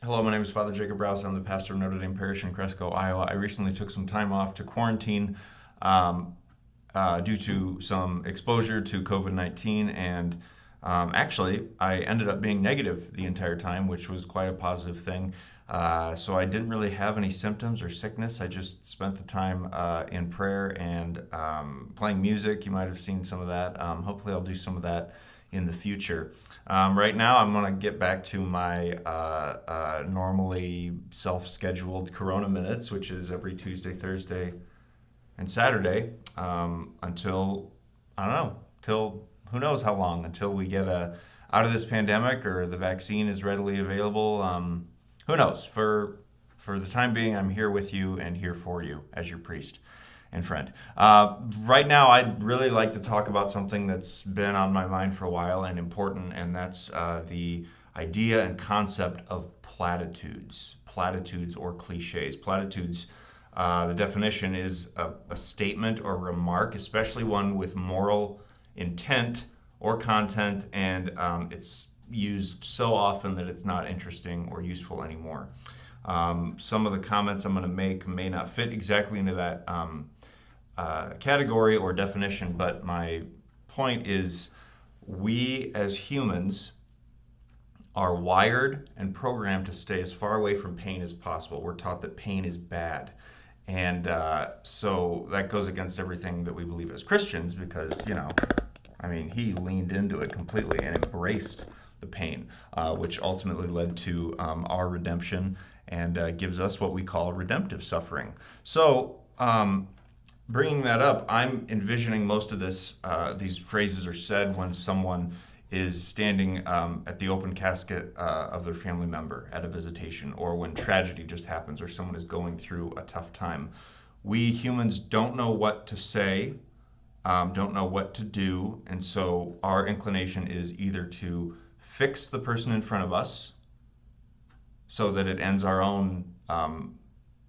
Hello, my name is Father Jacob Rouse. I'm the pastor of Notre Dame Parish in Cresco, Iowa. I recently took some time off to quarantine due to some exposure to COVID-19, and actually, I ended up being negative the entire time, which was quite a positive thing. So I didn't really have any symptoms or sickness. I just spent the time in prayer and playing music. You might have seen some of that. Hopefully, I'll do some of that in the future. Right now, I'm going to get back to my normally self-scheduled Corona Minutes, which is every Tuesday, Thursday, and Saturday until, I don't know, till who knows how long, until we get out of this pandemic or the vaccine is readily available. Who knows? For the time being, I'm here with you and here for you as your priest and friend. Right now, I'd really like to talk about something that's been on my mind for a while and important, and that's the idea and concept of platitudes or cliches. Platitudes, the definition is a statement or remark, especially one with moral intent or content, and it's used so often that it's not interesting or useful anymore. Some of the comments I'm going to make may not fit exactly into that category or definition, but my point is we as humans are wired and programmed to stay as far away from pain as possible. We're taught that pain is bad. And so that goes against everything that we believe as Christians because, he leaned into it completely and embraced the pain, which ultimately led to our redemption and gives us what we call redemptive suffering. So, bringing that up, I'm envisioning most of these phrases are said when someone is standing at the open casket of their family member at a visitation, or when tragedy just happens, or someone is going through a tough time. We humans don't know what to say, don't know what to do, and so our inclination is either to fix the person in front of us so that it ends our own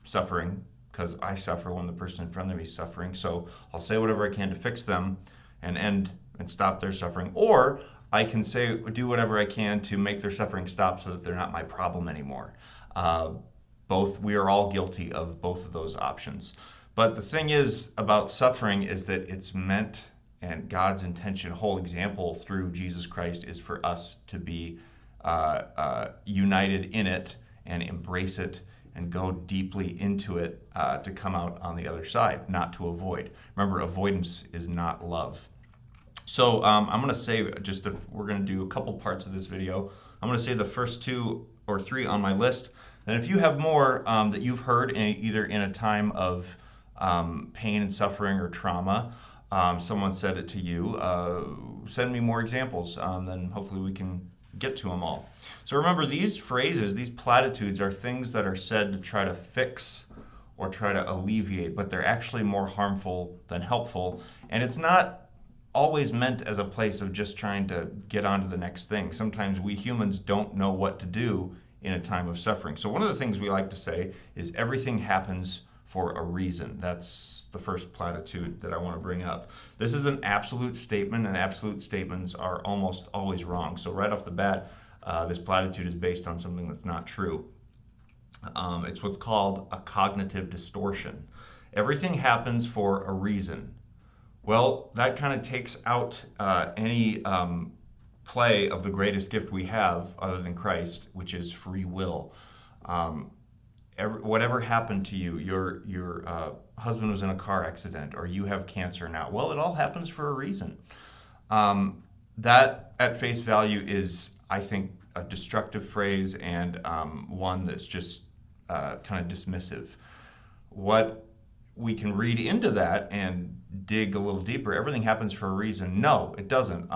suffering, because I suffer when the person in front of me is suffering, so I'll say whatever I can to fix them and end and stop their suffering, or I can do whatever I can to make their suffering stop so that they're not my problem anymore. We are all guilty of both of those options. But the thing is about suffering is that it's meant, and God's intention, whole example through Jesus Christ, is for us to be united in it and embrace it and go deeply into it to come out on the other side, not to avoid. Remember, avoidance is not love. So I'm going to say, we're going to do a couple parts of this video. I'm going to say the first 2 or 3 on my list. And if you have more that you've heard either in a time of pain and suffering or trauma, someone said it to you, send me more examples, then hopefully we can get to them all. So remember, these phrases, these platitudes, are things that are said to try to fix or try to alleviate, but they're actually more harmful than helpful. And it's not always meant as a place of just trying to get on to the next thing. Sometimes we humans don't know what to do in a time of suffering. So one of the things we like to say is everything happens for a reason. That's the first platitude that I want to bring up. This is an absolute statement, and absolute statements are almost always wrong. So right off the bat, this platitude is based on something that's not true. It's what's called a cognitive distortion. Everything happens for a reason. Well, that kind of takes out any play of the greatest gift we have other than Christ, which is free will. Whatever happened to you, your husband was in a car accident, or you have cancer now. Well, it all happens for a reason. That, at face value, is, I think, a destructive phrase and one that's just kind of dismissive. What we can read into that and dig a little deeper, everything happens for a reason. No, it doesn't.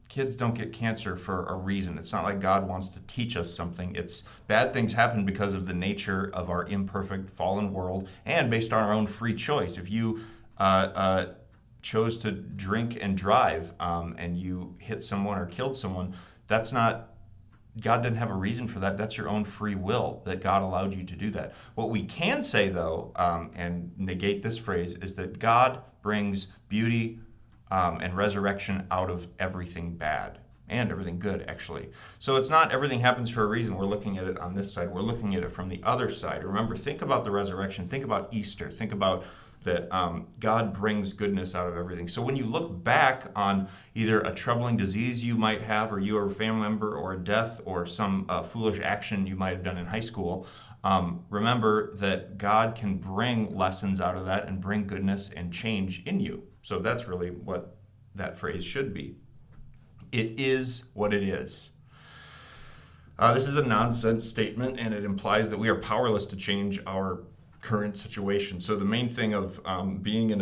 Kids don't get cancer for a reason. It's not like God wants to teach us something. It's bad things happen because of the nature of our imperfect, fallen world and based on our own free choice. If you chose to drink and drive and you hit someone or killed someone, that's not, God didn't have a reason for that. That's your own free will that God allowed you to do that. What we can say, though, and negate this phrase, is that God brings beauty and resurrection out of everything bad. and everything good, actually. So it's not everything happens for a reason. We're looking at it on this side. We're looking at it from the other side. Remember, think about the resurrection. Think about Easter. Think about that God brings goodness out of everything. So when you look back on either a troubling disease you might have, or you or a family member, or a death, or some foolish action you might have done in high school, remember that God can bring lessons out of that and bring goodness and change in you. So that's really what that phrase should be. It is what it is. This is a nonsense statement, and it implies that we are powerless to change our current situation. So the main thing of being in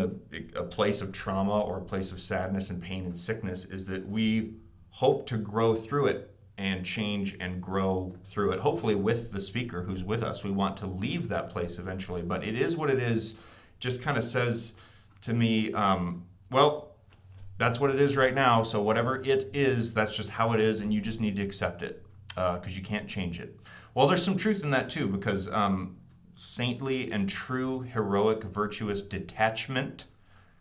a place of trauma or a place of sadness and pain and sickness is that we hope to grow through it and change and grow through it, hopefully with the speaker who's with us. We want to leave that place eventually, but it is what it is. Just kind of says to me, well, that's what it is right now, so whatever it is, that's just how it is, and you just need to accept it because you can't change it. Well, there's some truth in that too, because saintly and true, heroic, virtuous detachment,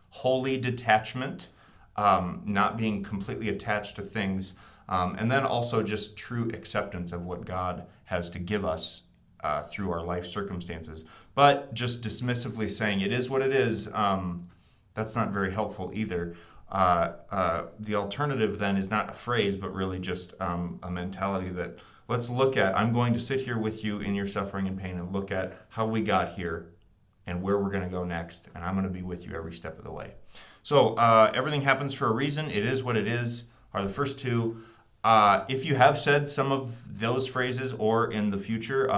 holy detachment, not being completely attached to things, and then also just true acceptance of what God has to give us through our life circumstances. But just dismissively saying it is what it is, that's not very helpful either. The alternative then is not a phrase, but really just a mentality that let's look at, I'm going to sit here with you in your suffering and pain and look at how we got here and where we're going to go next, and I'm going to be with you every step of the way. So everything happens for a reason. It is what it is are the first two. If you have said some of those phrases or in the future,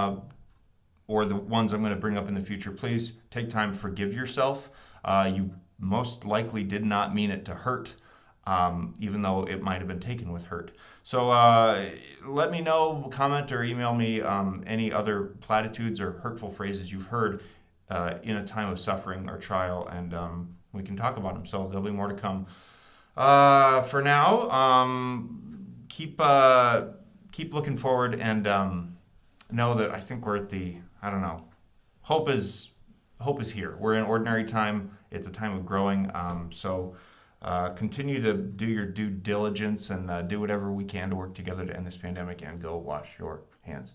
or the ones I'm going to bring up in the future, please take time to forgive yourself. You most likely did not mean it to hurt, even though it might have been taken with hurt. So let me know, comment or email me any other platitudes or hurtful phrases you've heard in a time of suffering or trial, and we can talk about them. So there'll be more to come. For now, keep looking forward and know that I think we're at the, I don't know, hope is here. We're in ordinary time. It's a time of growing. So continue to do your due diligence and do whatever we can to work together to end this pandemic, and go wash your hands.